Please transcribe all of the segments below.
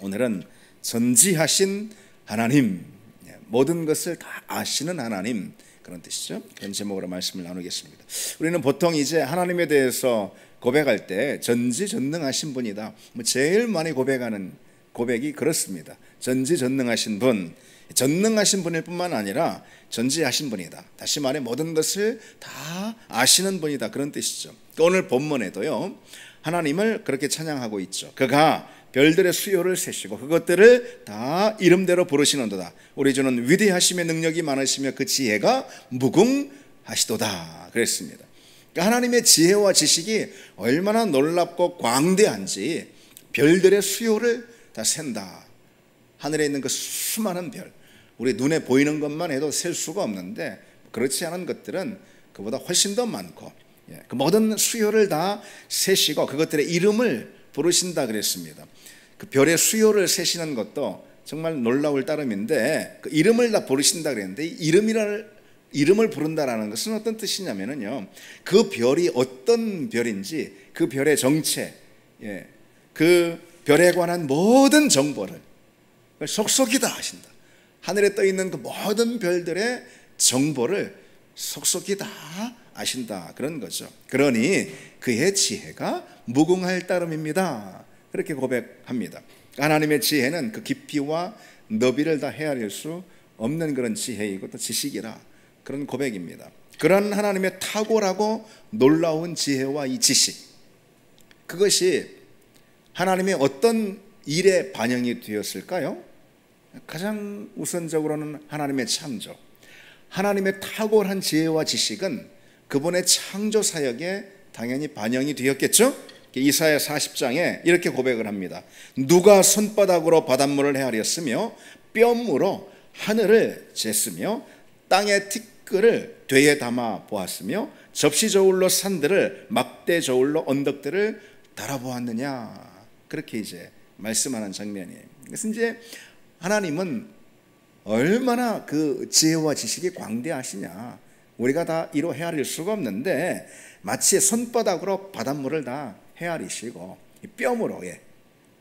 오늘은 전지하신 하나님, 모든 것을 다 아시는 하나님, 그런 뜻이죠. 그런 제목으로 말씀을 나누겠습니다. 우리는 보통 이제 하나님에 대해서 고백할 때 전지전능하신 분이다, 제일 많이 고백하는 고백이 그렇습니다. 전지전능하신 분, 전능하신 분일 뿐만 아니라 전지하신 분이다. 다시 말해 모든 것을 다 아시는 분이다, 그런 뜻이죠. 오늘 본문에도요, 하나님을 그렇게 찬양하고 있죠. 그가 별들의 수요를 세시고 그것들을 다 이름대로 부르시는도다. 우리 주는 위대하심의 능력이 많으시며 그 지혜가 무궁하시도다, 그랬습니다. 그러니까 하나님의 지혜와 지식이 얼마나 놀랍고 광대한지 별들의 수요를 다 샌다. 하늘에 있는 그 수많은 별, 우리 눈에 보이는 것만 해도 셀 수가 없는데 그렇지 않은 것들은 그보다 훨씬 더 많고, 그 모든 수요를 다 세시고 그것들의 이름을 부르신다 그랬습니다. 그 별의 수요를 세시는 것도 정말 놀라울 따름인데, 그 이름을 다 부르신다 그랬는데, 이름을 부른다라는 것은 어떤 뜻이냐면요, 그 별이 어떤 별인지 그 별의 정체, 그 별에 관한 모든 정보를 속속이 다 아신다. 하늘에 떠 있는 그 모든 별들의 정보를 속속이 다 아신다, 그런 거죠. 그러니 그의 지혜가 무궁할 따름입니다, 그렇게 고백합니다. 하나님의 지혜는 그 깊이와 너비를 다 헤아릴 수 없는 그런 지혜이고 또 지식이라, 그런 고백입니다. 그런 하나님의 탁월하고 놀라운 지혜와 이 지식, 그것이 하나님의 어떤 일에 반영이 되었을까요? 가장 우선적으로는 하나님의 창조, 하나님의 탁월한 지혜와 지식은 그분의 창조 사역에 당연히 반영이 되었겠죠. 이사야 40장에 이렇게 고백을 합니다. 누가 손바닥으로 바닷물을 헤아렸으며 뼘으로 하늘을 쟀으며 땅의 티끌을 되에 담아 보았으며 접시 저울로 산들을 막대 저울로 언덕들을 달아보았느냐, 그렇게 이제 말씀하는 장면이에요. 그래서 이제 하나님은 얼마나 그 지혜와 지식이 광대하시냐, 우리가 다 이로 헤아릴 수가 없는데 마치 손바닥으로 바닷물을 다 헤아리시고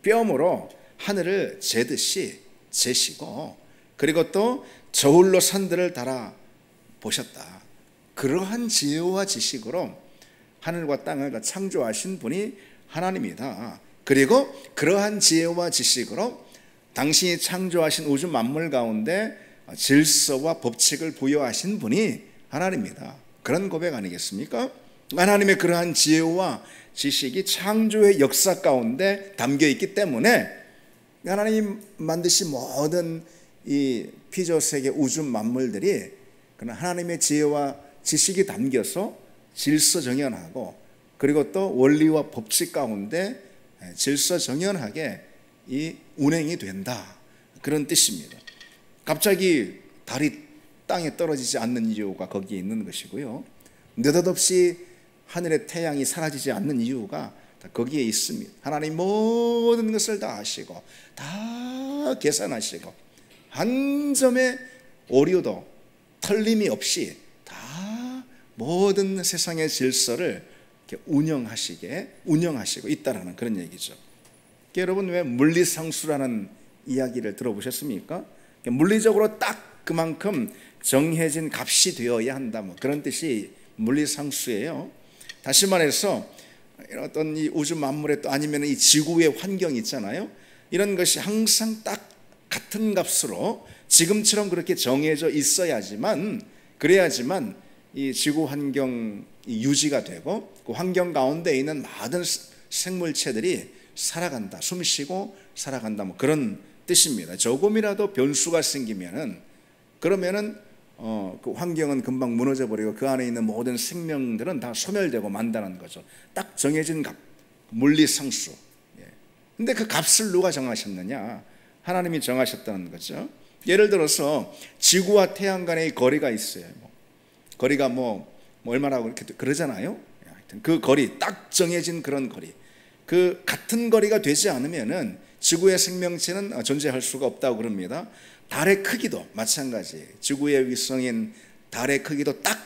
뼘으로 하늘을 재듯이 재시고, 그리고 또 저울로 산들을 달아 보셨다. 그러한 지혜와 지식으로 하늘과 땅을 다 창조하신 분이 하나님이다. 그리고 그러한 지혜와 지식으로 당신이 창조하신 우주 만물 가운데 질서와 법칙을 부여하신 분이 하나님이다. 그런 고백 아니겠습니까? 하나님의 그러한 지혜와 지식이 창조의 역사 가운데 담겨 있기 때문에 하나님 만드신 모든 이 피조세계 우주 만물들이 그런 하나님의 지혜와 지식이 담겨서 질서정연하고, 그리고 또 원리와 법칙 가운데 질서정연하게 이 운행이 된다, 그런 뜻입니다. 갑자기 달이 땅에 떨어지지 않는 이유가 거기에 있는 것이고요, 느닷없이 하늘의 태양이 사라지지 않는 이유가 다 거기에 있습니다. 하나님 모든 것을 다 아시고 다 계산하시고 한 점의 오류도 틀림이 없이 다 모든 세상의 질서를 이렇게 운영하시고 있다라는 그런 얘기죠. 여러분, 왜 물리상수라는 이야기를 들어보셨습니까? 물리적으로 딱 그만큼 정해진 값이 되어야 한다, 그런 뜻이 물리상수예요. 다시 말해서 어떤 이 우주 만물에 또 아니면 이 지구의 환경이 있잖아요. 이런 것이 항상 딱 같은 값으로 지금처럼 그렇게 정해져 있어야지만, 그래야지만 이 지구 환경이 유지가 되고 그 환경 가운데 있는 모든 생물체들이 살아간다, 숨쉬고 살아간다, 그런 뜻입니다. 조금이라도 변수가 생기면은 그러면은 그 환경은 금방 무너져 버리고 그 안에 있는 모든 생명들은 다 소멸되고 만다는 거죠. 딱 정해진 값, 물리상수. 근데 그 값을 누가 정하셨느냐? 하나님이 정하셨다는 거죠. 예를 들어서 지구와 태양 간의 거리가 있어요. 거리가 얼마라고 이렇게 그러잖아요. 하여튼 그 거리, 딱 정해진 그런 거리, 그 같은 거리가 되지 않으면은 지구의 생명체는 존재할 수가 없다고 그럽니다. 달의 크기도 마찬가지, 지구의 위성인 달의 크기도 딱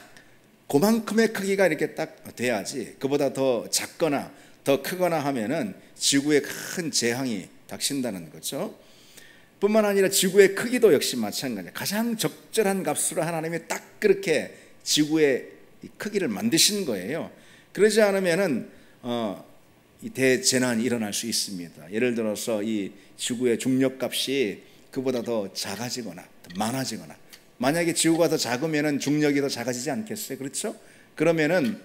그만큼의 크기가 이렇게 딱 돼야지, 그보다 더 작거나 더 크거나 하면은 지구에 큰 재앙이 다 닥친다는 거죠. 뿐만 아니라 지구의 크기도 역시 마찬가지예요. 가장 적절한 값으로 하나님이 딱 그렇게 지구의 크기를 만드신 거예요. 그러지 않으면은 이 대재난이 일어날 수 있습니다. 예를 들어서 이 지구의 중력값이 그보다 더 작아지거나 더 많아지거나, 만약에 지구가 더 작으면은 중력이 더 작아지지 않겠어요? 그렇죠? 그러면은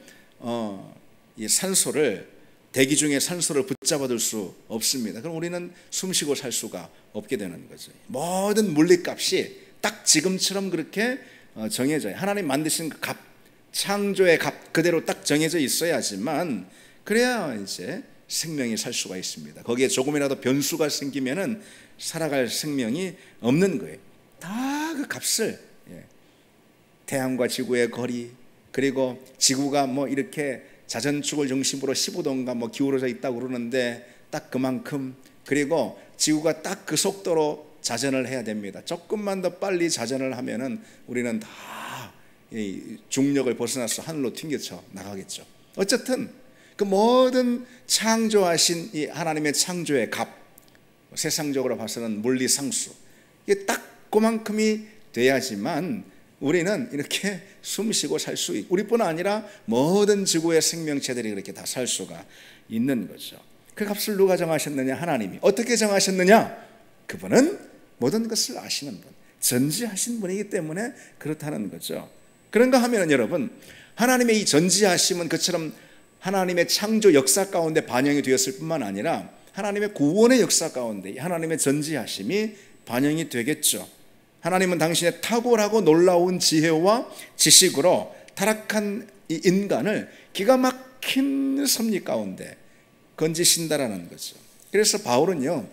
이 산소를, 대기 중에 산소를 붙잡아둘 수 없습니다. 그럼 우리는 숨쉬고 살 수가 없게 되는 거죠. 모든 물리값이 딱 지금처럼 그렇게 정해져요. 하나님 만드신 그 값, 창조의 값 그대로 딱 정해져 있어야지만, 그래야 이제 생명이 살 수가 있습니다. 거기에 조금이라도 변수가 생기면은 살아갈 생명이 없는 거예요. 다 그 값을, 태양과 지구의 거리, 그리고 지구가 뭐 이렇게 자전축을 중심으로 15도인가 뭐 기울어져 있다고 그러는데 딱 그만큼, 그리고 지구가 딱 그 속도로 자전을 해야 됩니다. 조금만 더 빨리 자전을 하면은 우리는 다 중력을 벗어나서 하늘로 튕겨쳐 나가겠죠. 어쨌든 그 모든 창조하신 이 하나님의 창조의 값, 세상적으로 봐서는 물리상수, 이게 딱 그만큼이 돼야지만 우리는 이렇게 숨쉬고 살 수 있고, 우리뿐 아니라 모든 지구의 생명체들이 그렇게 다 살 수가 있는 거죠. 그 값을 누가 정하셨느냐? 하나님이. 어떻게 정하셨느냐? 그분은 모든 것을 아시는 분, 전지하신 분이기 때문에 그렇다는 거죠. 그런가 하면 여러분, 하나님의 이 전지하심은 그처럼 하나님의 창조 역사 가운데 반영이 되었을 뿐만 아니라 하나님의 구원의 역사 가운데 하나님의 전지하심이 반영이 되겠죠. 하나님은 당신의 탁월하고 놀라운 지혜와 지식으로 타락한 이 인간을 기가 막힌 섭리 가운데 건지신다라는 거죠. 그래서 바울은요,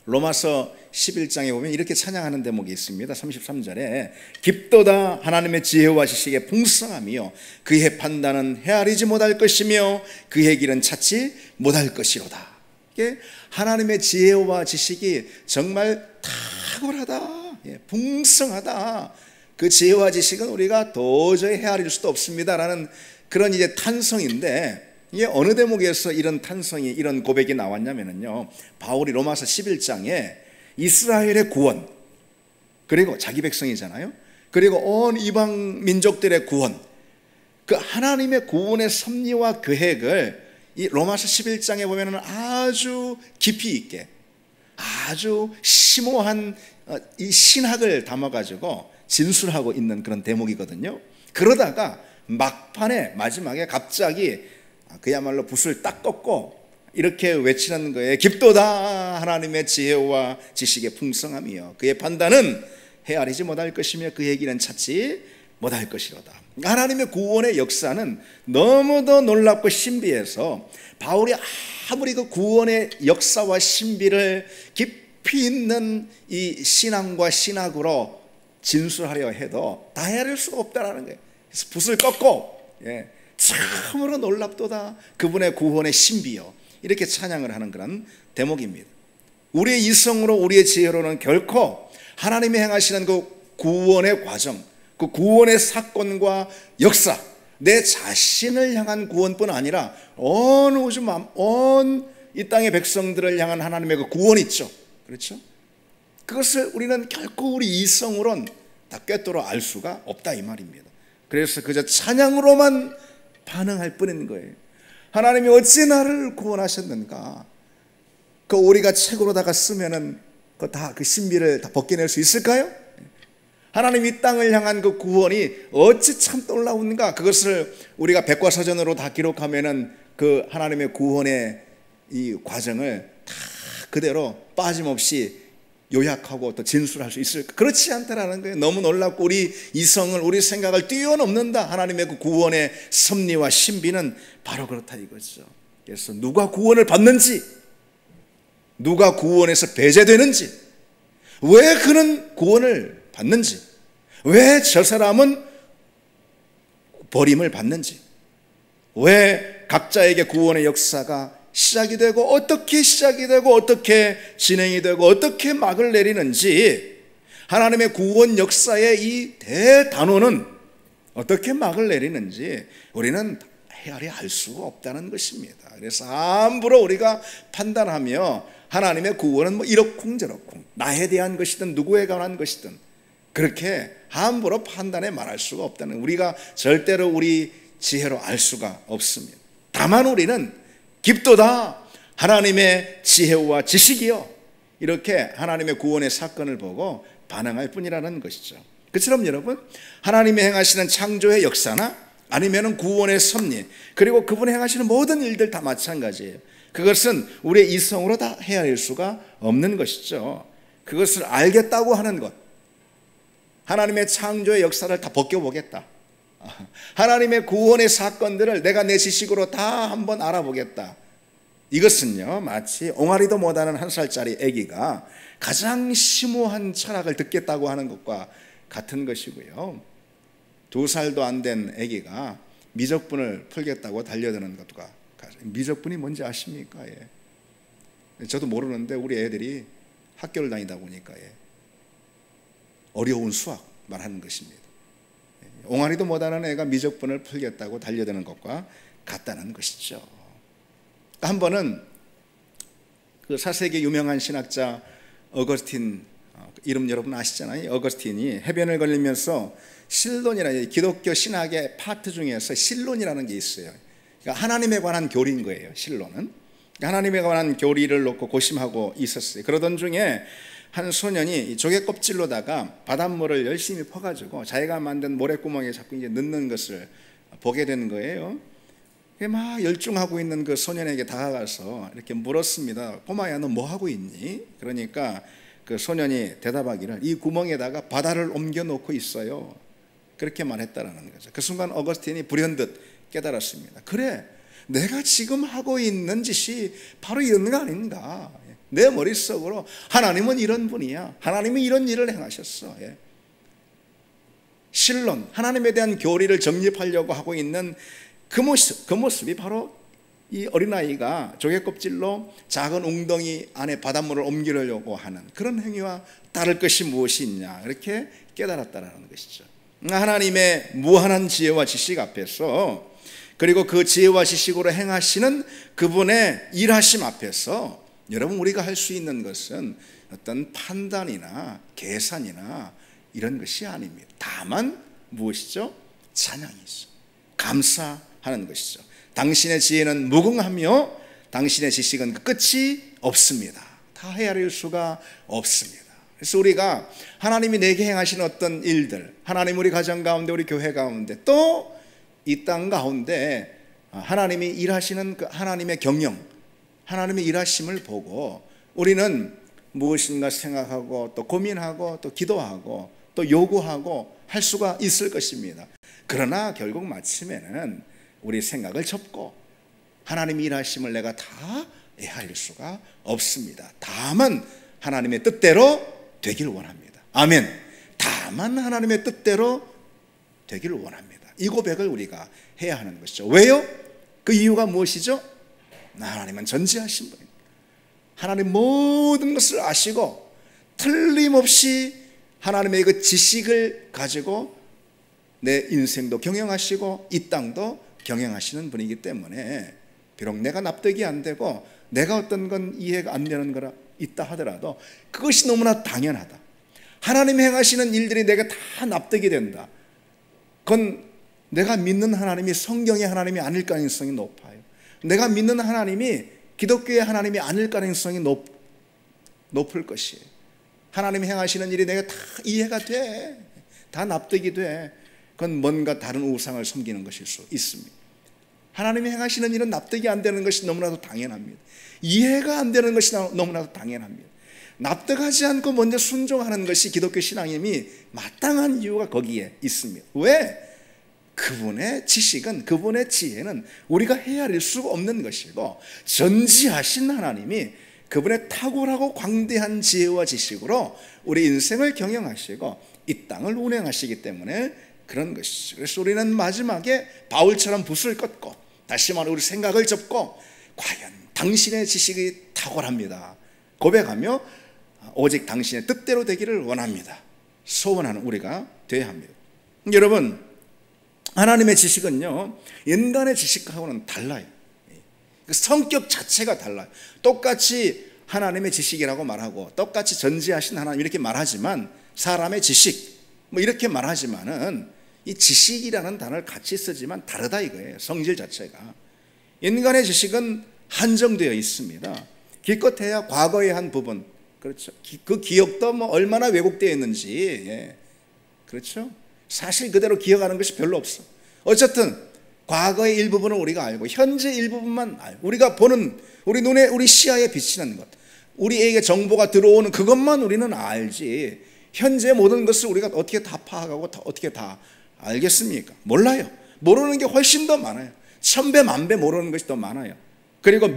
로마서 11장에 보면 이렇게 찬양하는 대목이 있습니다. 33절에 깊도다 하나님의 지혜와 지식의 풍성함이요 그의 판단은 헤아리지 못할 것이며 그의 길은 찾지 못할 것이로다. 이게 하나님의 지혜와 지식이 정말 탁월하다, 풍성하다. 그 지혜와 지식은 우리가 도저히 헤아릴 수도 없습니다라는 그런 이제 탄성인데, 이게 어느 대목에서 이런 탄성이, 이런 고백이 나왔냐면요, 바울이 로마서 11장에 이스라엘의 구원, 그리고 자기 백성이잖아요, 그리고 온 이방 민족들의 구원, 그 하나님의 구원의 섭리와 계획을 이 로마서 11장에 보면은 아주 깊이 있게, 아주 심오한 이 신학을 담아가지고 진술하고 있는 그런 대목이거든요. 그러다가 막판에 마지막에 갑자기 그야말로 붓을 딱 꺾고 이렇게 외치는 거예요. 깊도다 하나님의 지혜와 지식의 풍성함이요 그의 판단은 헤아리지 못할 것이며 그의 길은 찾지 못할 것이로다. 하나님의 구원의 역사는 너무도 놀랍고 신비해서 바울이 아무리 그 구원의 역사와 신비를 깊이 있는 이 신앙과 신학으로 진술하려 해도 다 헤아릴 수가 없다라는 거예요. 그래서 붓을 꺾고 참으로 놀랍도다 그분의 구원의 신비요, 이렇게 찬양을 하는 그런 대목입니다. 우리의 이성으로, 우리의 지혜로는 결코 하나님이 행하시는 그 구원의 과정, 그 구원의 사건과 역사, 내 자신을 향한 구원뿐 아니라 온 우주, 온 이 땅의 백성들을 향한 하나님의 그 구원이 있죠. 그렇죠? 그것을 우리는 결코 우리 이성으로는 다 꿰뚫어 알 수가 없다 이 말입니다. 그래서 그저 찬양으로만 반응할 뿐인 거예요. 하나님이 어찌 나를 구원하셨는가? 그 우리가 책으로다가 쓰면은 그 신비를 다 벗겨낼 수 있을까요? 하나님 이 땅을 향한 그 구원이 어찌 참 놀라운가? 그것을 우리가 백과사전으로 다 기록하면은 그 하나님의 구원의 이 과정을 다 그대로 빠짐없이 요약하고 또 진술할 수 있을까? 그렇지 않다라는 거예요. 너무 놀랍고 우리 이성을, 우리 생각을 뛰어넘는다. 하나님의 그 구원의 섭리와 신비는 바로 그렇다 이거죠. 그래서 누가 구원을 받는지, 누가 구원에서 배제되는지, 왜 그는 구원을 받는지, 왜 저 사람은 버림을 받는지, 왜 각자에게 구원의 역사가 시작이 되고 어떻게 시작이 되고 어떻게 진행이 되고 어떻게 막을 내리는지, 하나님의 구원 역사의 이 대단원은 어떻게 막을 내리는지 우리는 헤아려 알 수가 없다는 것입니다. 그래서 함부로 우리가 판단하며 하나님의 구원은 뭐 이렇쿵 저렇쿵, 나에 대한 것이든 누구에 관한 것이든 그렇게 함부로 판단해 말할 수가 없다는, 우리가 절대로 우리 지혜로 알 수가 없습니다. 다만 우리는 깊도다 하나님의 지혜와 지식이요, 이렇게 하나님의 구원의 사건을 보고 반응할 뿐이라는 것이죠. 그처럼 여러분, 하나님이 행하시는 창조의 역사나 아니면 구원의 섭리, 그리고 그분이 행하시는 모든 일들 다 마찬가지예요. 그것은 우리의 이성으로 다 헤아릴 수가 없는 것이죠. 그것을 알겠다고 하는 것, 하나님의 창조의 역사를 다 벗겨보겠다, 하나님의 구원의 사건들을 내가 내 지식으로 다 한번 알아보겠다, 이것은요 마치 옹알이도 못하는 1살짜리 아기가 가장 심오한 철학을 듣겠다고 하는 것과 같은 것이고요, 2살도 안 된 아기가 미적분을 풀겠다고 달려드는 것과, 미적분이 뭔지 아십니까? 예. 저도 모르는데 우리 애들이 학교를 다니다 보니까 어려운 수학만 하는 것입니다. 옹알이도 못하는 애가 미적분을 풀겠다고 달려드는 것과 같다는 것이죠. 한 번은 그 4세기 유명한 신학자 어거스틴, 이름 여러분 아시잖아요. 어거스틴이 해변을 걸리면서 신론이라는 기독교 신학의 파트 중에서 신론이라는 게 있어요. 그러니까 하나님에 관한 교리인 거예요. 신론은 하나님에 관한 교리를 놓고 고심하고 있었어요. 그러던 중에 한 소년이 조개 껍질로다가 바닷물을 열심히 퍼가지고 자기가 만든 모래구멍에 자꾸 이제 넣는 것을 보게 된 거예요. 막 열중하고 있는 그 소년에게 다가가서 이렇게 물었습니다. 꼬마야, 너 뭐 하고 있니? 그러니까 그 소년이 대답하기를, 이 구멍에다가 바다를 옮겨 놓고 있어요, 그렇게 말했다라는 거죠. 그 순간 어거스틴이 불현듯 깨달았습니다. 그래, 내가 지금 하고 있는 짓이 바로 이런 거 아닌가. 내 머릿속으로 하나님은 이런 분이야, 하나님은 이런 일을 행하셨어. 신론, 하나님에 대한 교리를 정립하려고 하고 있는 그 모습이 바로 이 어린아이가 조개껍질로 작은 웅덩이 안에 바닷물을 옮기려고 하는 그런 행위와 다를 것이 무엇이 있냐, 이렇게 깨달았다는 것이죠. 하나님의 무한한 지혜와 지식 앞에서, 그리고 그 지혜와 지식으로 행하시는 그분의 일하심 앞에서 여러분, 우리가 할 수 있는 것은 어떤 판단이나 계산이나 이런 것이 아닙니다. 다만 무엇이죠? 찬양이죠. 감사하는 것이죠. 당신의 지혜는 무궁하며 당신의 지식은 끝이 없습니다. 다 헤아릴 수가 없습니다. 그래서 우리가 하나님이 내게 행하시는 어떤 일들, 하나님 우리 가정 가운데, 우리 교회 가운데, 또 이 땅 가운데 하나님이 일하시는 그 하나님의 경영, 하나님의 일하심을 보고 우리는 무엇인가 생각하고 또 고민하고 또 기도하고 또 요구하고 할 수가 있을 것입니다. 그러나 결국 마침에는 우리 생각을 접고 하나님의 일하심을 내가 다 헤아릴 수가 없습니다. 다만 하나님의 뜻대로 되길 원합니다. 아멘. 다만 하나님의 뜻대로 되길 원합니다. 이 고백을 우리가 해야 하는 것이죠. 왜요? 그 이유가 무엇이죠? 하나님은 전지하신 분입니다. 하나님 모든 것을 아시고 틀림없이 하나님의 그 지식을 가지고 내 인생도 경영하시고 이 땅도 경영하시는 분이기 때문에, 비록 내가 납득이 안 되고 내가 어떤 건 이해가 안 되는 거라 있다 하더라도 그것이 너무나 당연하다. 하나님이 행하시는 일들이 내가 다 납득이 된다. 그건 내가 믿는 하나님이 성경의 하나님이 아닐 가능성이 높아요. 내가 믿는 하나님이 기독교의 하나님이 아닐 가능성이 높을 것이에요. 하나님이 행하시는 일이 내가 다 이해가 돼, 다 납득이 돼. 그건 뭔가 다른 우상을 섬기는 것일 수 있습니다. 하나님이 행하시는 일은 납득이 안 되는 것이 너무나도 당연합니다. 이해가 안 되는 것이 너무나도 당연합니다. 납득하지 않고 먼저 순종하는 것이 기독교 신앙임이 마땅한 이유가 거기에 있습니다. 왜? 그분의 지식은, 그분의 지혜는 우리가 헤아릴 수가 없는 것이고, 전지하신 하나님이 그분의 탁월하고 광대한 지혜와 지식으로 우리 인생을 경영하시고 이 땅을 운행하시기 때문에 그런 것이죠. 그래서 우리는 마지막에 바울처럼 붓을 꺾고, 다시 말해 우리 생각을 접고, 과연 당신의 지식이 탁월합니다 고백하며 오직 당신의 뜻대로 되기를 원합니다 소원하는 우리가 되어야 합니다. 여러분, 하나님의 지식은요, 인간의 지식하고는 달라요. 그 성격 자체가 달라요. 똑같이 하나님의 지식이라고 말하고 똑같이 전지하신 하나님 이렇게 말하지만, 사람의 지식 뭐 이렇게 말하지만은 이 지식이라는 단어를 같이 쓰지만 다르다 이거예요. 성질 자체가. 인간의 지식은 한정되어 있습니다. 기껏해야 과거의 한 부분, 그렇죠. 그 기억도 뭐 얼마나 왜곡되어 있는지, 예. 그렇죠. 사실 그대로 기억하는 것이 별로 없어. 어쨌든 과거의 일부분을 우리가 알고 현재 일부분만 알고, 우리가 보는, 우리 눈에, 우리 시야에 비치는 것, 우리에게 정보가 들어오는 그것만 우리는 알지, 현재 모든 것을 우리가 어떻게 다 파악하고 어떻게 다 알겠습니까? 몰라요. 모르는 게 훨씬 더 많아요. 천배 만배 모르는 것이 더 많아요. 그리고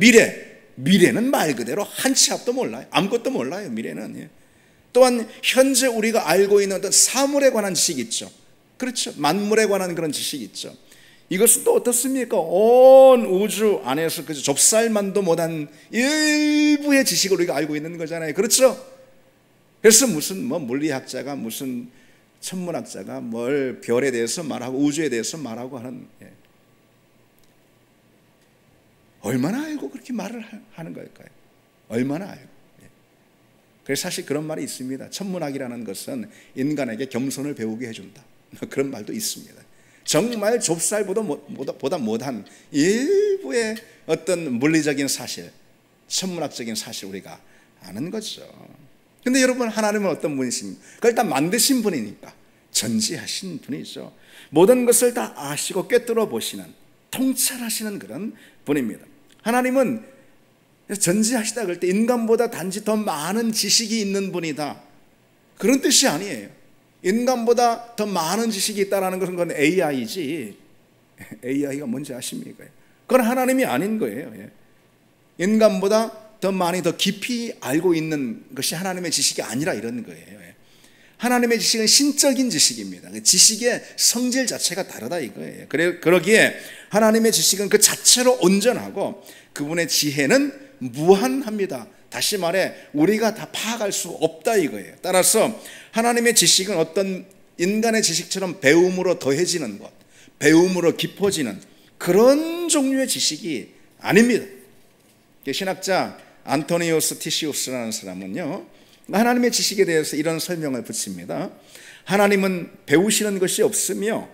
미래는 말 그대로 한 치 앞도 몰라요. 아무것도 몰라요, 미래는. 예. 또한 현재 우리가 알고 있는 어떤 사물에 관한 지식이 있죠. 그렇죠. 만물에 관한 그런 지식이 있죠. 이것은 또 어떻습니까? 온 우주 안에서 그 좁쌀만도 못한 일부의 지식을 우리가 알고 있는 거잖아요. 그렇죠. 그래서 무슨 뭐 물리학자가, 무슨 천문학자가 뭘 별에 대해서 말하고 우주에 대해서 말하고 하는, 예. 얼마나 알고 그렇게 말을 하는 걸까요? 얼마나 알고. 예. 그래서 사실 그런 말이 있습니다. 천문학이라는 것은 인간에게 겸손을 배우게 해준다. 그런 말도 있습니다. 정말 좁쌀보다 못한 일부의 어떤 물리적인 사실, 천문학적인 사실 우리가 아는 거죠. 근데 여러분, 하나님은 어떤 분이십니까? 그걸 일단 만드신 분이니까 전지하신 분이죠. 모든 것을 다 아시고 꿰뚫어 보시는, 통찰하시는 그런 분입니다. 하나님은 전지하시다 그럴 때 인간보다 단지 더 많은 지식이 있는 분이다, 그런 뜻이 아니에요. 인간보다 더 많은 지식이 있다는 것은 그건 AI지, AI가 뭔지 아십니까? 그건 하나님이 아닌 거예요. 인간보다 더 많이, 더 깊이 알고 있는 것이 하나님의 지식이 아니라 이런 거예요. 하나님의 지식은 신적인 지식입니다. 지식의 성질 자체가 다르다 이거예요. 그러기에 하나님의 지식은 그 자체로 온전하고 그분의 지혜는 무한합니다. 다시 말해 우리가 다 파악할 수 없다 이거예요. 따라서 하나님의 지식은 어떤 인간의 지식처럼 배움으로 더해지는 것, 배움으로 깊어지는 그런 종류의 지식이 아닙니다. 신학자 안토니오스 티시우스라는 사람은요, 하나님의 지식에 대해서 이런 설명을 붙입니다. 하나님은 배우시는 것이 없으며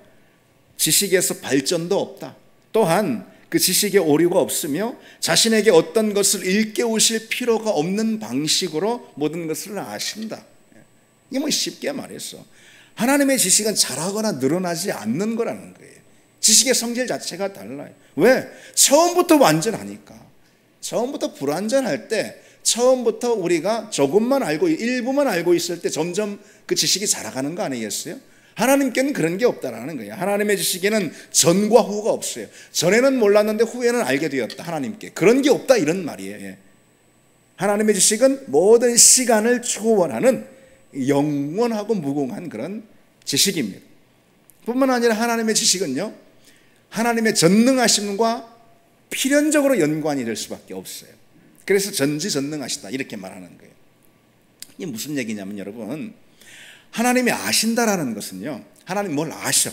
지식에서 발전도 없다. 또한 그 지식에 오류가 없으며 자신에게 어떤 것을 일깨우실 필요가 없는 방식으로 모든 것을 아신다. 이게 뭐 쉽게 말해서 하나님의 지식은 자라거나 늘어나지 않는 거라는 거예요. 지식의 성질 자체가 달라요. 왜? 처음부터 완전하니까. 처음부터 불완전할 때, 처음부터 우리가 조금만 알고, 일부만 알고 있을 때 점점 그 지식이 자라가는 거 아니겠어요? 하나님께는 그런 게 없다라는 거예요. 하나님의 지식에는 전과 후가 없어요. 전에는 몰랐는데 후에는 알게 되었다, 하나님께. 그런 게 없다 이런 말이에요. 하나님의 지식은 모든 시간을 초월하는 영원하고 무궁한 그런 지식입니다. 뿐만 아니라 하나님의 지식은요, 하나님의 전능하심과 필연적으로 연관이 될 수밖에 없어요. 그래서 전지전능하시다 이렇게 말하는 거예요. 이게 무슨 얘기냐면 여러분, 하나님이 아신다라는 것은요, 하나님 뭘 아셔?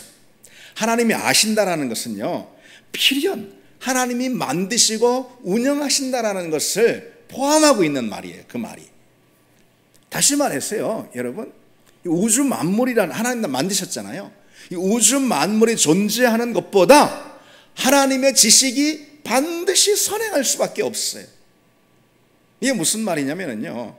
하나님이 아신다라는 것은요, 필연 하나님이 만드시고 운영하신다라는 것을 포함하고 있는 말이에요. 그 말이. 다시 말해서요, 여러분, 우주 만물이란 하나님 만드셨잖아요. 이 우주 만물이 존재하는 것보다 하나님의 지식이 반드시 선행할 수밖에 없어요. 이게 무슨 말이냐면요,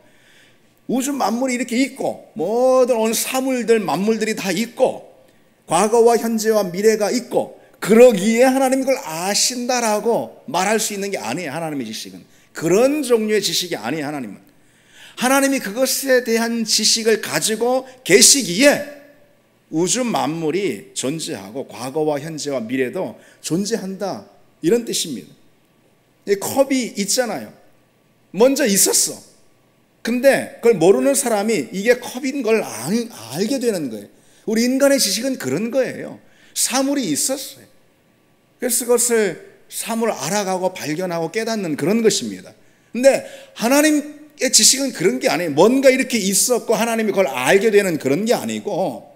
우주 만물이 이렇게 있고 모든 온 사물들, 만물들이 다 있고 과거와 현재와 미래가 있고, 그러기에 하나님이 그걸 아신다라고 말할 수 있는 게 아니에요. 하나님의 지식은 그런 종류의 지식이 아니에요. 하나님이 그것에 대한 지식을 가지고 계시기에 우주 만물이 존재하고 과거와 현재와 미래도 존재한다 이런 뜻입니다. 컵이 있잖아요. 먼저 있었어. 근데 그걸 모르는 사람이 이게 컵인 걸 알게 되는 거예요. 우리 인간의 지식은 그런 거예요. 사물이 있었어요. 그래서 그것을 사물을 알아가고 발견하고 깨닫는 그런 것입니다. 근데 하나님의 지식은 그런 게 아니에요. 뭔가 이렇게 있었고 하나님이 그걸 알게 되는 그런 게 아니고,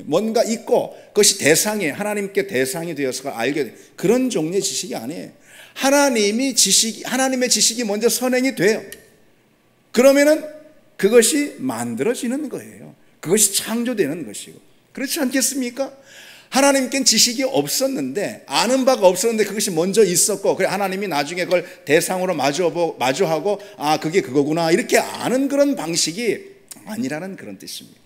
뭔가 있고 그것이 대상이 하나님께 대상이 되어서 알게 돼. 그런 종류의 지식이 아니에요. 하나님의 지식이 먼저 선행이 돼요. 그러면은 그것이 만들어지는 거예요. 그것이 창조되는 것이고. 그렇지 않겠습니까? 하나님께는 지식이 없었는데, 아는 바가 없었는데 그것이 먼저 있었고, 그래 하나님이 나중에 그걸 대상으로 마주하고 그게 그거구나 이렇게 아는 그런 방식이 아니라는 그런 뜻입니다.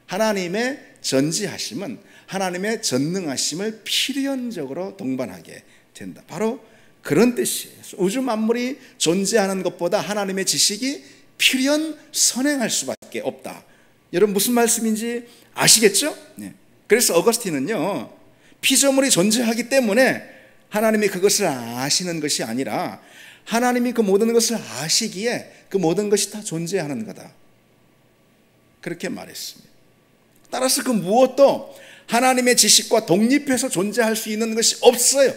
하나님의 전지하심은 하나님의 전능하심을 필연적으로 동반하게 된다. 바로 그런 뜻이에요. 우주 만물이 존재하는 것보다 하나님의 지식이 필연 선행할 수밖에 없다. 여러분 무슨 말씀인지 아시겠죠? 네. 그래서 어거스틴은요, 피조물이 존재하기 때문에 하나님이 그것을 아시는 것이 아니라 하나님이 그 모든 것을 아시기에 그 모든 것이 다 존재하는 거다, 그렇게 말했습니다. 따라서 그 무엇도 하나님의 지식과 독립해서 존재할 수 있는 것이 없어요.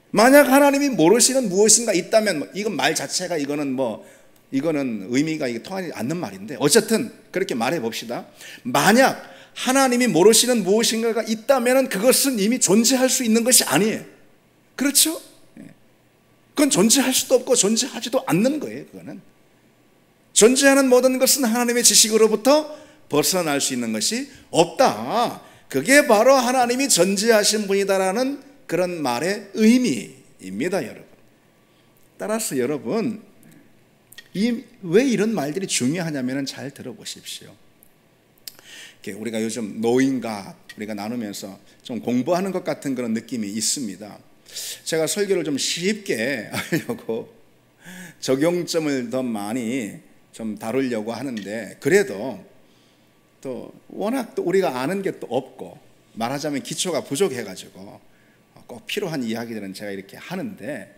만약 하나님이 모르시는 무엇인가 있다면 이건 말 자체가 이거는 의미가 통하지 않는 말인데, 어쨌든 그렇게 말해 봅시다. 만약 하나님이 모르시는 무엇인가가 있다면 그것은 이미 존재할 수 있는 것이 아니에요. 그렇죠? 그건 존재할 수도 없고 존재하지도 않는 거예요. 그거는 존재하는 모든 것은 하나님의 지식으로부터 벗어날 수 있는 것이 없다. 그게 바로 하나님이 전지하신 분이다라는 그런 말의 의미입니다, 여러분. 따라서 여러분, 왜 이런 말들이 중요하냐면 잘 들어보십시오. 우리가 요즘 노인과 우리가 나누면서 좀 공부하는 것 같은 그런 느낌이 있습니다. 제가 설교를 좀 쉽게 하려고 적용점을 더 많이 좀 다루려고 하는데, 그래도 또 워낙 또 우리가 아는 게 또 없고 말하자면 기초가 부족해가지고 꼭 필요한 이야기들은 제가 이렇게 하는데,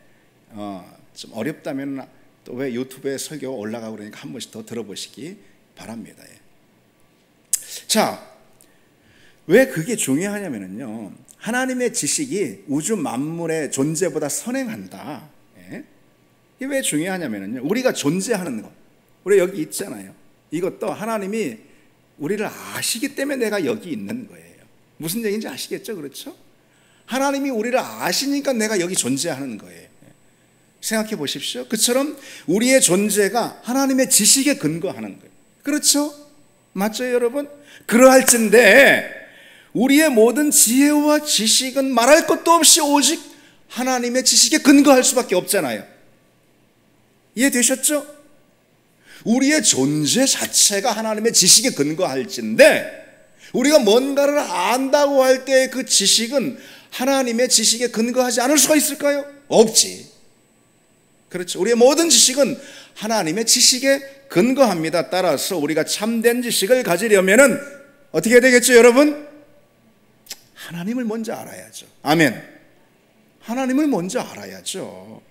좀 어렵다면 또 왜 유튜브에 설교가 올라가고 그러니까 한 번씩 더 들어보시기 바랍니다. 자, 왜 그게 중요하냐면요, 하나님의 지식이 우주 만물의 존재보다 선행한다. 이게 왜 중요하냐면요, 우리가 존재하는 것, 우리 여기 있잖아요. 이것도 하나님이 우리를 아시기 때문에 내가 여기 있는 거예요. 무슨 얘기인지 아시겠죠? 그렇죠? 하나님이 우리를 아시니까 내가 여기 존재하는 거예요. 생각해 보십시오. 그처럼 우리의 존재가 하나님의 지식에 근거하는 거예요. 그렇죠? 맞죠, 여러분? 그러할진대 우리의 모든 지혜와 지식은 말할 것도 없이 오직 하나님의 지식에 근거할 수밖에 없잖아요. 이해되셨죠? 우리의 존재 자체가 하나님의 지식에 근거할진데, 우리가 뭔가를 안다고 할 때 그 지식은 하나님의 지식에 근거하지 않을 수가 있을까요? 없지. 그렇죠. 우리의 모든 지식은 하나님의 지식에 근거합니다. 따라서 우리가 참된 지식을 가지려면은 어떻게 해야 되겠죠, 여러분? 하나님을 먼저 알아야죠. 아멘. 하나님을 먼저 알아야죠.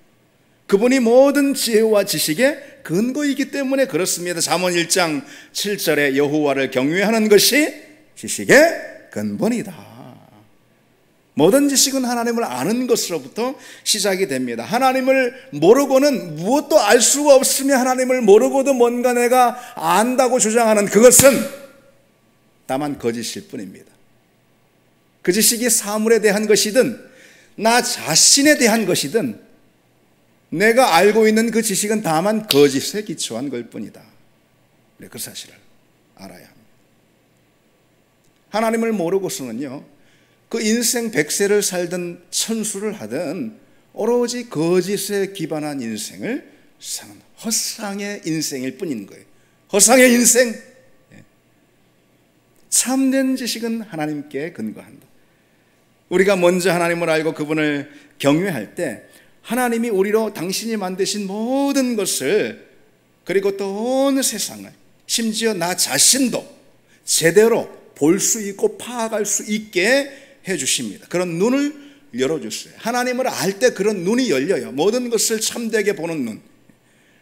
그분이 모든 지혜와 지식의 근거이기 때문에 그렇습니다. 잠언 1장 7절에 여호와를 경외하는 것이 지식의 근본이다. 모든 지식은 하나님을 아는 것으로부터 시작이 됩니다. 하나님을 모르고는 무엇도 알 수가 없으며, 하나님을 모르고도 뭔가 내가 안다고 주장하는 그것은 다만 거짓일 뿐입니다. 그 지식이 사물에 대한 것이든 나 자신에 대한 것이든 내가 알고 있는 그 지식은 다만 거짓에 기초한 걸 뿐이다. 그 사실을 알아야 합니다. 하나님을 모르고서는요, 그 인생 100세를 살든 천수를 하든 오로지 거짓에 기반한 인생을 사는 허상의 인생일 뿐인 거예요. 허상의 인생. 참된 지식은 하나님께 근거한다. 우리가 먼저 하나님을 알고 그분을 경외할 때 하나님이 우리로 당신이 만드신 모든 것을, 그리고 또 온 세상을, 심지어 나 자신도 제대로 볼 수 있고 파악할 수 있게 해주십니다. 그런 눈을 열어주세요. 하나님을 알 때 그런 눈이 열려요. 모든 것을 참되게 보는 눈.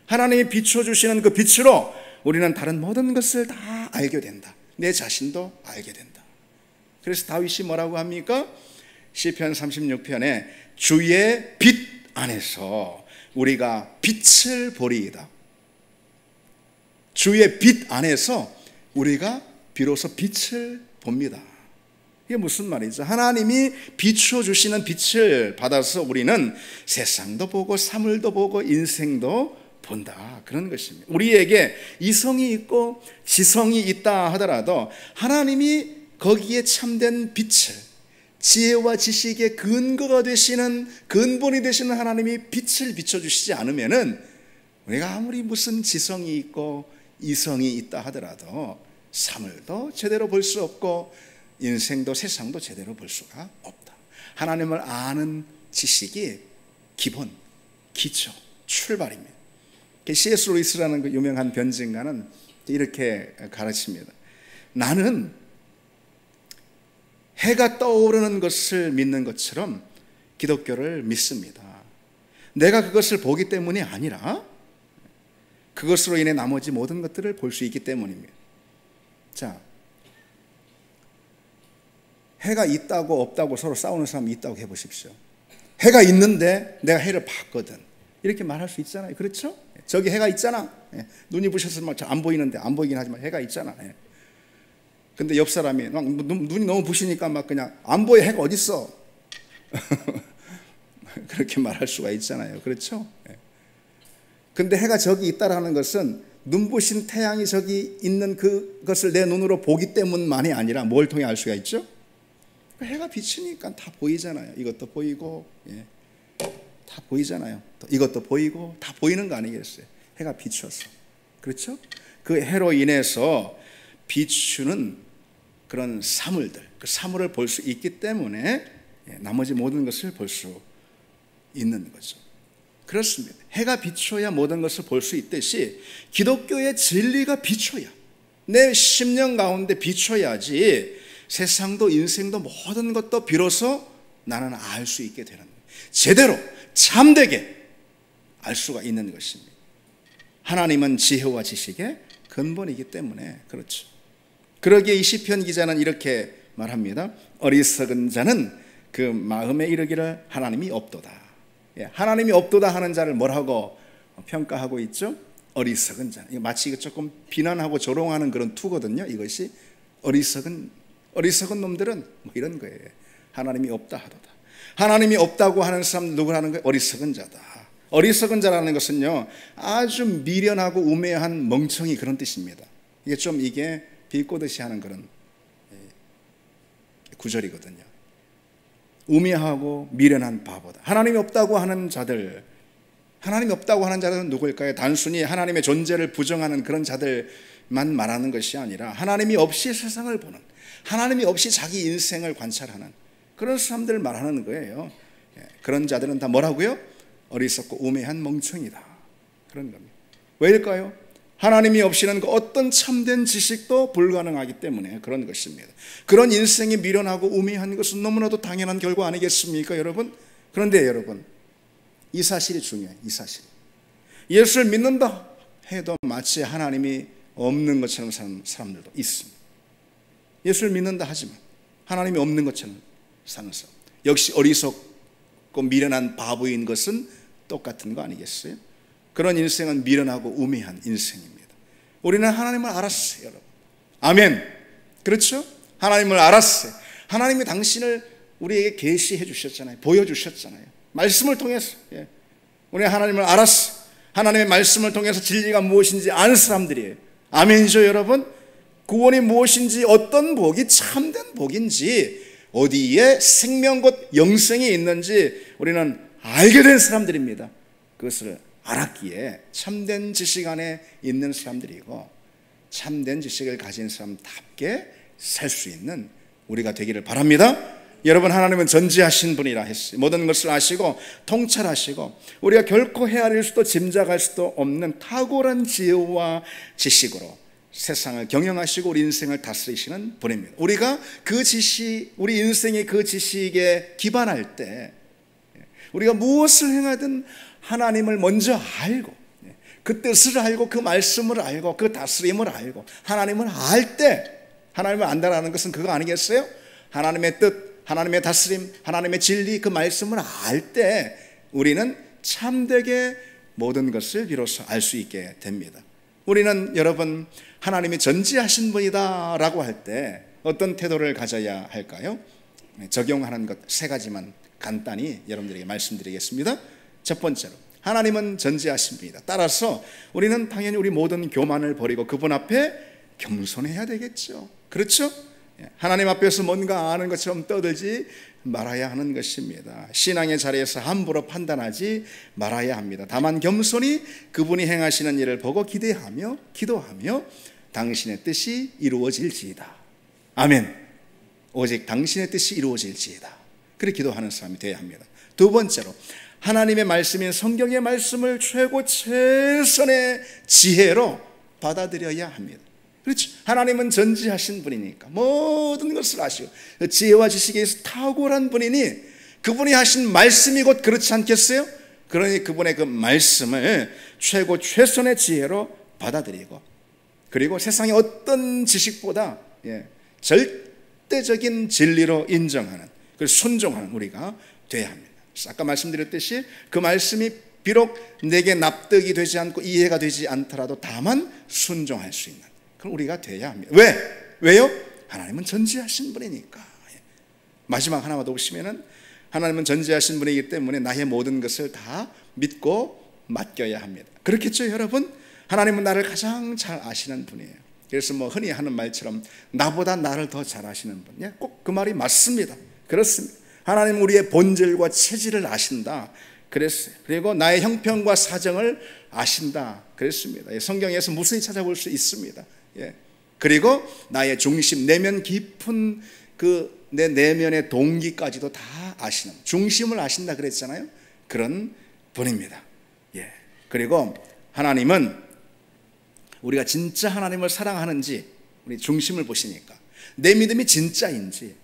하나님이 비춰주시는 그 빛으로 우리는 다른 모든 것을 다 알게 된다. 내 자신도 알게 된다. 그래서 다윗이 뭐라고 합니까? 시편 36편에 주의 빛 안에서 우리가 빛을 보리이다. 주의 빛 안에서 우리가 비로소 빛을 봅니다. 이게 무슨 말이죠? 하나님이 비춰주시는 빛을 받아서 우리는 세상도 보고 사물도 보고 인생도 본다, 그런 것입니다. 우리에게 이성이 있고 지성이 있다 하더라도 하나님이 거기에 참된 빛을, 지혜와 지식의 근거가 되시는, 근본이 되시는 하나님이 빛을 비춰주시지 않으면은 우리가 아무리 무슨 지성이 있고 이성이 있다 하더라도 사물도 제대로 볼 수 없고 인생도 세상도 제대로 볼 수가 없다. 하나님을 아는 지식이 기본, 기초, 출발입니다. C.S. 루이스라는 그 유명한 변증가는 이렇게 가르칩니다. 나는 해가 떠오르는 것을 믿는 것처럼 기독교를 믿습니다. 내가 그것을 보기 때문이 아니라 그것으로 인해 나머지 모든 것들을 볼 수 있기 때문입니다. 자, 해가 있다고 없다고 서로 싸우는 사람이 있다고 해보십시오. 해가 있는데 내가 해를 봤거든, 이렇게 말할 수 있잖아요. 그렇죠? 저기 해가 있잖아. 눈이 부셔서 막 안 보이는데, 안 보이긴 하지만 해가 있잖아. 근데 옆 사람이 막 눈이 너무 부시니까 막 그냥 안 보여, 해가 어딨어. 그렇게 말할 수가 있잖아요. 그렇죠? 근데 해가 저기 있다라는 것은 눈부신 태양이 저기 있는 그것을 내 눈으로 보기 때문만이 아니라 뭘 통해 알 수가 있죠? 해가 비치니까 다 보이잖아요. 이것도 보이고, 다 보이잖아요. 이것도 보이고 다 보이는 거 아니겠어요? 해가 비춰서. 그렇죠? 그 해로 인해서 비추는 그런 사물들, 그 사물을 볼 수 있기 때문에 나머지 모든 것을 볼 수 있는 거죠. 그렇습니다. 해가 비춰야 모든 것을 볼 수 있듯이 기독교의 진리가 비춰야, 내 심령 가운데 비춰야지 세상도 인생도 모든 것도 비로소 나는 알 수 있게 되는 거예요. 제대로 참되게 알 수가 있는 것입니다. 하나님은 지혜와 지식의 근본이기 때문에 그렇죠. 그러기에 이 시편 기자는 이렇게 말합니다. 어리석은 자는 그 마음에 이르기를 하나님이 없도다. 하나님이 없도다 하는 자를 뭐라고 평가하고 있죠? 어리석은 자. 마치 조금 비난하고 조롱하는 그런 투거든요. 이것이 어리석은 놈들은 뭐 이런 거예요. 하나님이 없다 하도다. 하나님이 없다고 하는 사람 누구라는 거예요? 어리석은 자다. 어리석은 자라는 것은요, 아주 미련하고 우매한 멍청이, 그런 뜻입니다. 이게 비꼬듯이 하는 그런 구절이거든요. 우매하고 미련한 바보다. 하나님이 없다고 하는 자들, 하나님이 없다고 하는 자들은 누구일까요? 단순히 하나님의 존재를 부정하는 그런 자들만 말하는 것이 아니라 하나님이 없이 세상을 보는, 하나님이 없이 자기 인생을 관찰하는 그런 사람들을 말하는 거예요. 그런 자들은 다 뭐라고요? 어리석고 우매한 멍청이다, 그런 겁니다. 왜일까요? 하나님이 없이는 그 어떤 참된 지식도 불가능하기 때문에 그런 것입니다. 그런 인생이 미련하고 우매한 것은 너무나도 당연한 결과 아니겠습니까, 여러분? 그런데 여러분, 이 사실이 중요해요. 이 사실. 예수를 믿는다 해도 마치 하나님이 없는 것처럼 사는 사람들도 있습니다. 예수를 믿는다 하지만 하나님이 없는 것처럼 사는 사람, 역시 어리석고 미련한 바보인 것은 똑같은 거 아니겠어요? 그런 인생은 미련하고 우매한 인생입니다. 우리는 하나님을 알았어요, 여러분. 아멘. 그렇죠? 하나님을 알았어요. 하나님이 당신을 우리에게 계시해 주셨잖아요. 보여주셨잖아요. 말씀을 통해서. 우리는 하나님을 알았어요. 하나님의 말씀을 통해서 진리가 무엇인지 아는 사람들이에요. 아멘이죠, 여러분? 구원이 무엇인지, 어떤 복이 참된 복인지, 어디에 생명 곧 영생이 있는지 우리는 알게 된 사람들입니다. 그것을 알았기에 참된 지식 안에 있는 사람들이고, 참된 지식을 가진 사람답게 살 수 있는 우리가 되기를 바랍니다. 여러분, 하나님은 전지하신 분이라 했어요. 모든 것을 아시고 통찰하시고 우리가 결코 헤아릴 수도 짐작할 수도 없는 탁월한 지혜와 지식으로 세상을 경영하시고 우리 인생을 다스리시는 분입니다. 우리가 그 지식, 우리 인생의 그 지식에 기반할 때 우리가 무엇을 행하든 하나님을 먼저 알고, 그 뜻을 알고, 그 말씀을 알고, 그 다스림을 알고, 하나님을 알 때, 하나님을 안다라는 것은 그거 아니겠어요? 하나님의 뜻, 하나님의 다스림, 하나님의 진리, 그 말씀을 알 때 우리는 참되게 모든 것을 비로소 알 수 있게 됩니다. 우리는 여러분 하나님이 전지하신 분이다 라고 할 때 어떤 태도를 가져야 할까요? 적용하는 것 세 가지만 간단히 여러분들에게 말씀드리겠습니다. 첫 번째로, 하나님은 전지하신 분이다. 따라서 우리는 당연히 우리 모든 교만을 버리고 그분 앞에 겸손해야 되겠죠. 그렇죠? 하나님 앞에서 뭔가 아는 것처럼 떠들지 말아야 하는 것입니다. 신앙의 자리에서 함부로 판단하지 말아야 합니다. 다만 겸손히 그분이 행하시는 일을 보고 기대하며 기도하며 당신의 뜻이 이루어질지이다. 아멘. 오직 당신의 뜻이 이루어질지이다. 그렇게 기도하는 사람이 되어야 합니다. 두 번째로, 하나님의 말씀인 성경의 말씀을 최고 최선의 지혜로 받아들여야 합니다. 그렇죠. 하나님은 전지하신 분이니까 모든 것을 아시고 지혜와 지식에 있어 탁월한 분이니 그분이 하신 말씀이 곧 그렇지 않겠어요? 그러니 그분의 그 말씀을 최고 최선의 지혜로 받아들이고, 그리고 세상의 어떤 지식보다 절대적인 진리로 인정하는, 그리고 순종하는 우리가 돼야 합니다. 아까 말씀드렸듯이 그 말씀이 비록 내게 납득이 되지 않고 이해가 되지 않더라도 다만 순종할 수 있는 그럼 우리가 돼야 합니다. 왜요? 하나님은 전지하신 분이니까. 마지막 하나만 더 보시면은, 하나님은 전지하신 분이기 때문에 나의 모든 것을 다 믿고 맡겨야 합니다. 그렇겠죠, 여러분? 하나님은 나를 가장 잘 아시는 분이에요. 그래서 흔히 하는 말처럼 나보다 나를 더 잘 아시는 분. 꼭 그 말이 맞습니다. 그렇습니다. 하나님은 우리의 본질과 체질을 아신다. 그랬어요. 그리고 나의 형편과 사정을 아신다. 그랬습니다. 성경에서 무수히 찾아볼 수 있습니다. 그리고 나의 중심, 내면 깊은 그 내 내면의 동기까지도 다 아시는, 중심을 아신다 그랬잖아요. 그런 분입니다. 그리고 하나님은 우리가 진짜 하나님을 사랑하는지 우리 중심을 보시니까 내 믿음이 진짜인지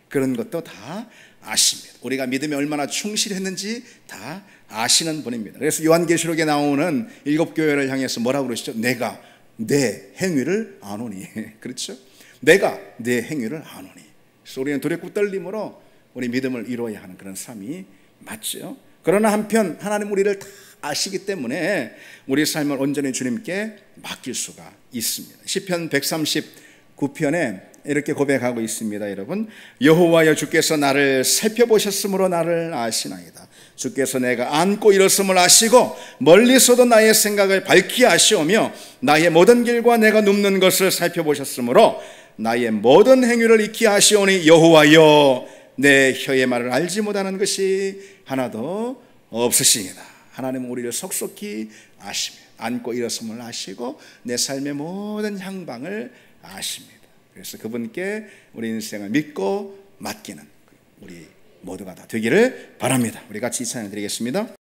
그런 것도 다 아십니다. 우리가 믿음에 얼마나 충실했는지 다 아시는 분입니다. 그래서 요한계시록에 나오는 7교회를 향해서 뭐라고 그러시죠? 내가 내 행위를 아노니. 그렇죠? 내가 내 행위를 아노니. 그래서 우리는 두렵고 떨림으로 우리 믿음을 이루어야 하는 그런 삶이 맞죠. 그러나 한편 하나님 우리를 다 아시기 때문에 우리 삶을 온전히 주님께 맡길 수가 있습니다. 시편 139편에 이렇게 고백하고 있습니다. 여러분, 여호와여 주께서 나를 살펴보셨으므로 나를 아시나이다. 주께서 내가 앉고 일었음을 아시고 멀리서도 나의 생각을 밝히 아시오며 나의 모든 길과 내가 눕는 것을 살펴보셨으므로 나의 모든 행위를 익히 아시오니 여호와여 내 혀의 말을 알지 못하는 것이 하나도 없으시니라. 하나님은 우리를 속속히 아십니다. 앉고 일었음을 아시고 내 삶의 모든 향방을 아십니다. 그래서 그분께 우리 인생을 믿고 맡기는 우리 모두가 다 되기를 바랍니다. 우리 같이 이 찬양 드리겠습니다.